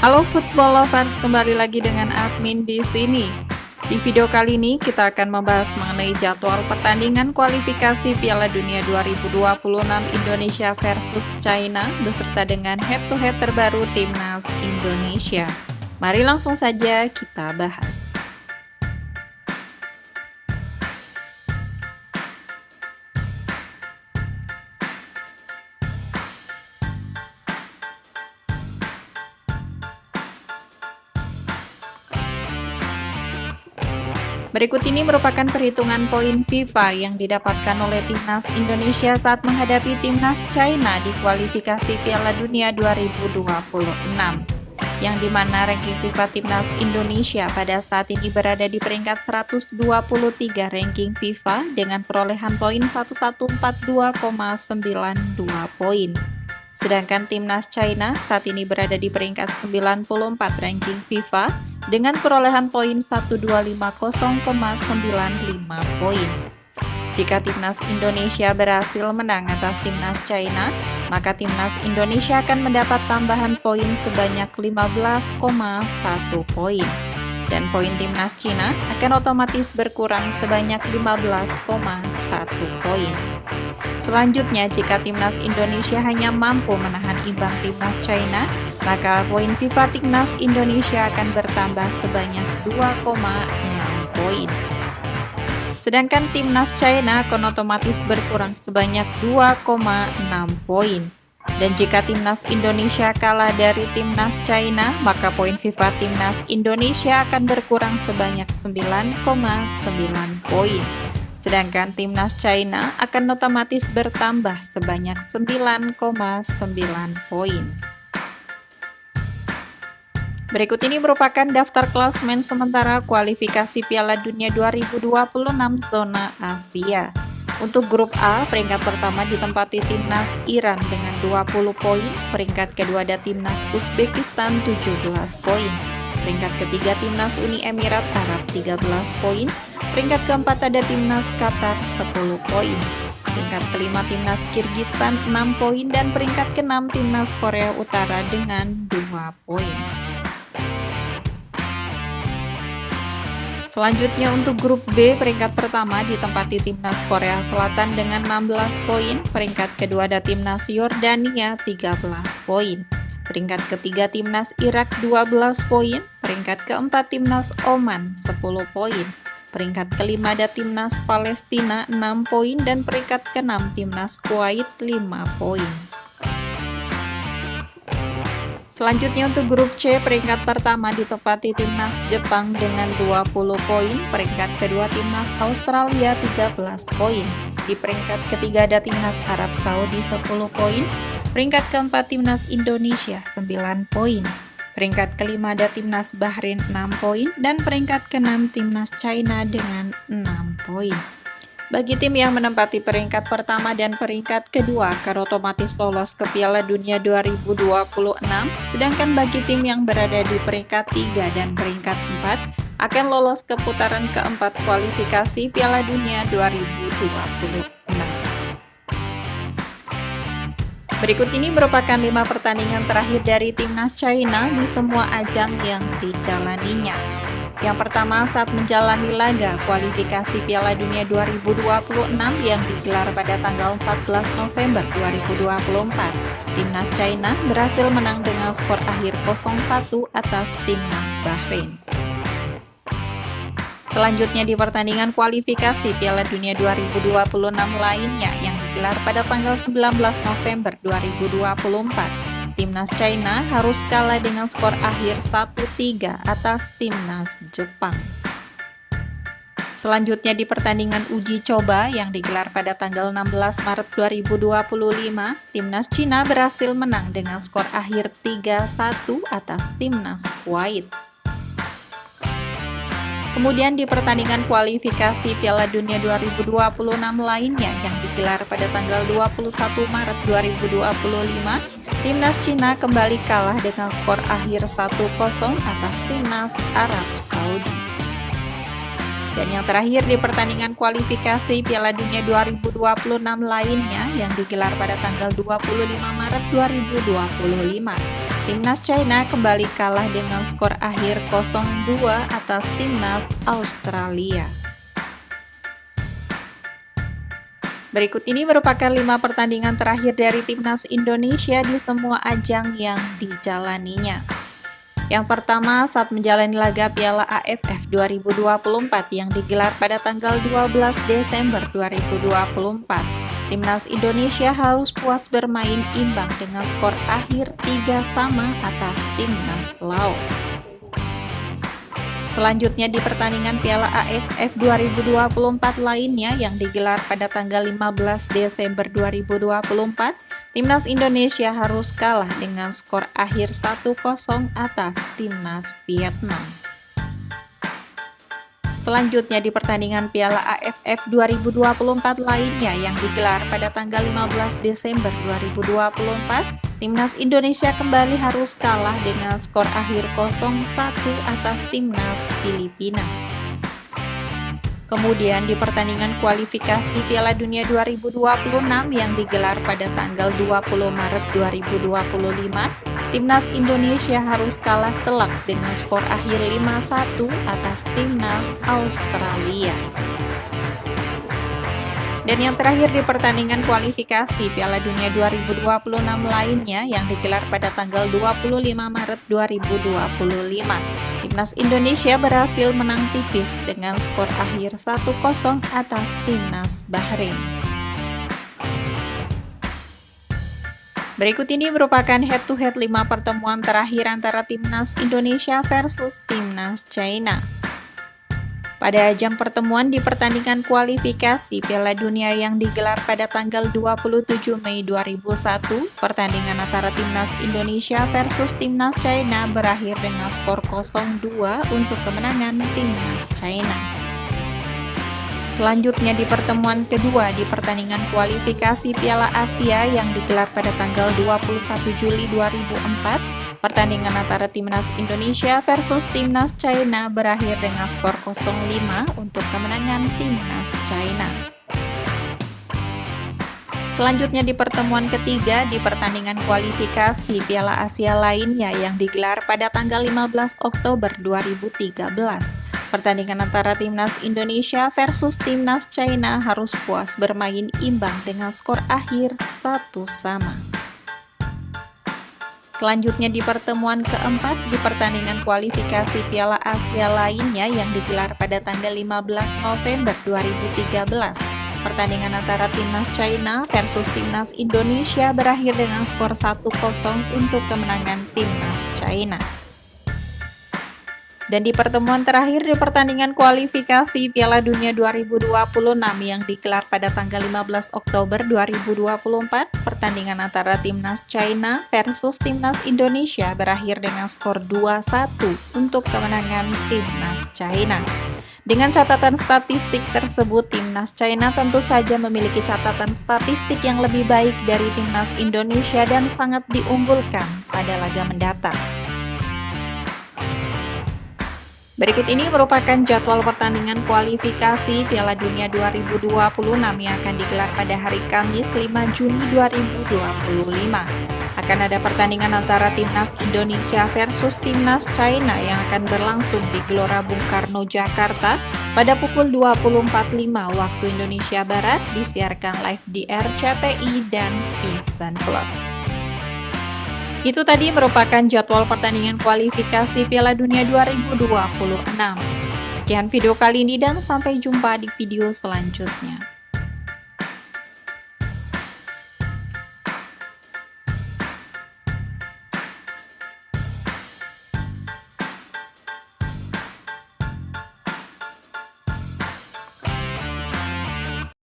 Halo football lovers, kembali lagi dengan admin di sini. Di video kali ini kita akan membahas mengenai jadwal pertandingan kualifikasi Piala Dunia 2026 Indonesia versus China beserta dengan head-to-head terbaru timnas Indonesia. Mari langsung saja kita bahas. Berikut ini merupakan perhitungan poin FIFA yang didapatkan oleh timnas Indonesia saat menghadapi timnas China di kualifikasi Piala Dunia 2026. Yang dimana ranking FIFA timnas Indonesia pada saat ini berada di peringkat 123 ranking FIFA dengan perolehan poin 1142,92 poin. Sedangkan timnas China saat ini berada di peringkat 94 ranking FIFA dengan perolehan poin 1250,95 poin. Jika timnas Indonesia berhasil menang atas timnas China, maka timnas Indonesia akan mendapat tambahan poin sebanyak 15,1 poin. Dan poin timnas China akan otomatis berkurang sebanyak 15,1 poin. Selanjutnya, jika timnas Indonesia hanya mampu menahan imbang timnas China, maka poin FIFA timnas Indonesia akan bertambah sebanyak 2,6 poin. Sedangkan timnas China akan otomatis berkurang sebanyak 2,6 poin. Dan jika timnas Indonesia kalah dari timnas China, maka poin FIFA timnas Indonesia akan berkurang sebanyak 9,9 poin. Sedangkan timnas China akan otomatis bertambah sebanyak 9,9 poin. Berikut ini merupakan daftar klasemen sementara kualifikasi Piala Dunia 2026 zona Asia. Untuk grup A, peringkat pertama ditempati timnas Iran dengan 20 poin, peringkat kedua ada timnas Uzbekistan 17 poin, peringkat ketiga timnas Uni Emirat Arab 13 poin, peringkat keempat ada timnas Qatar 10 poin, peringkat kelima timnas Kirgistan 6 poin, dan peringkat keenam timnas Korea Utara dengan 2 poin. Selanjutnya untuk grup B, peringkat pertama ditempati timnas Korea Selatan dengan 16 poin, peringkat kedua ada timnas Yordania 13 poin, peringkat ketiga timnas Irak 12 poin, peringkat keempat timnas Oman 10 poin, peringkat kelima ada timnas Palestina 6 poin, dan peringkat keenam timnas Kuwait 5 poin. Selanjutnya untuk grup C, peringkat pertama ditempati timnas Jepang dengan 20 poin, peringkat kedua timnas Australia 13 poin, di peringkat ketiga ada timnas Arab Saudi 10 poin, peringkat keempat timnas Indonesia 9 poin, peringkat kelima ada timnas Bahrain 6 poin, dan peringkat keenam timnas China dengan 6 poin. Bagi tim yang menempati peringkat pertama dan peringkat kedua akan otomatis lolos ke Piala Dunia 2026, sedangkan bagi tim yang berada di peringkat 3 dan peringkat 4 akan lolos ke putaran keempat kualifikasi Piala Dunia 2026. Berikut ini merupakan 5 pertandingan terakhir dari timnas China di semua ajang yang dijalaninya. Yang pertama, saat menjalani laga kualifikasi Piala Dunia 2026 yang digelar pada tanggal 14 November 2024, timnas China berhasil menang dengan skor akhir 0-1 atas timnas Bahrain. Selanjutnya di pertandingan kualifikasi Piala Dunia 2026 lainnya yang digelar pada tanggal 19 November 2024, timnas China harus kalah dengan skor akhir 1-3 atas timnas Jepang. Selanjutnya di pertandingan uji coba yang digelar pada tanggal 16 Maret 2025, timnas Cina berhasil menang dengan skor akhir 3-1 atas timnas Kuwait. Kemudian di pertandingan kualifikasi Piala Dunia 2026 lainnya yang digelar pada tanggal 21 Maret 2025, timnas Cina kembali kalah dengan skor akhir 1-0 atas timnas Arab Saudi. Dan yang terakhir di pertandingan kualifikasi Piala Dunia 2026 lainnya yang digelar pada tanggal 25 Maret 2025, Timnas China kembali kalah dengan skor akhir 0-2 atas timnas Australia. Berikut ini merupakan 5 pertandingan terakhir dari timnas Indonesia di semua ajang yang dijalaninya. Yang pertama, saat menjalani laga Piala AFF 2024 yang digelar pada tanggal 12 Desember 2024, timnas Indonesia harus puas bermain imbang dengan skor akhir 3-3 atas timnas Laos. Selanjutnya di pertandingan Piala AFF 2024 lainnya yang digelar pada tanggal 15 Desember 2024, timnas Indonesia harus kalah dengan skor akhir 1-0 atas timnas Vietnam. Selanjutnya di pertandingan Piala AFF 2024 lainnya yang digelar pada tanggal 15 Desember 2024, timnas Indonesia kembali harus kalah dengan skor akhir 0-1 atas timnas Filipina. Kemudian di pertandingan kualifikasi Piala Dunia 2026 yang digelar pada tanggal 20 Maret 2025, timnas Indonesia harus kalah telak dengan skor akhir 5-1 atas timnas Australia. Dan yang terakhir di pertandingan kualifikasi Piala Dunia 2026 lainnya yang digelar pada tanggal 25 Maret 2025, timnas Indonesia berhasil menang tipis dengan skor akhir 1-0 atas timnas Bahrain. Berikut ini merupakan head-to-head 5 pertemuan terakhir antara timnas Indonesia versus timnas China. Pada ajang pertemuan di pertandingan kualifikasi Piala Dunia yang digelar pada tanggal 27 Mei 2001, pertandingan antara timnas Indonesia versus timnas China berakhir dengan skor 0-2 untuk kemenangan timnas China. Selanjutnya di pertemuan kedua di pertandingan kualifikasi Piala Asia yang digelar pada tanggal 21 Juli 2004, pertandingan antara timnas Indonesia versus timnas China berakhir dengan skor 0-5 untuk kemenangan timnas China. Selanjutnya di pertemuan ketiga di pertandingan kualifikasi Piala Asia lainnya yang digelar pada tanggal 15 Oktober 2013. Pertandingan antara timnas Indonesia versus timnas China harus puas bermain imbang dengan skor akhir 1-1. Selanjutnya di pertemuan keempat di pertandingan kualifikasi Piala Asia lainnya yang digelar pada tanggal 15 November 2013. Pertandingan antara timnas China versus timnas Indonesia berakhir dengan skor 1-0 untuk kemenangan timnas China. Dan di pertemuan terakhir di pertandingan kualifikasi Piala Dunia 2026 yang digelar pada tanggal 15 Oktober 2024, pertandingan antara timnas China versus timnas Indonesia berakhir dengan skor 2-1 untuk kemenangan timnas China. Dengan catatan statistik tersebut, timnas China tentu saja memiliki catatan statistik yang lebih baik dari timnas Indonesia dan sangat diunggulkan pada laga mendatang. Berikut ini merupakan jadwal pertandingan kualifikasi Piala Dunia 2026 yang akan digelar pada hari Kamis 5 Juni 2025. Akan ada pertandingan antara timnas Indonesia versus timnas China yang akan berlangsung di Gelora Bung Karno, Jakarta pada pukul 20.45 waktu Indonesia Barat, disiarkan live di RCTI dan Vision Plus. Itu tadi merupakan jadwal pertandingan kualifikasi Piala Dunia 2026. Sekian video kali ini dan sampai jumpa di video selanjutnya.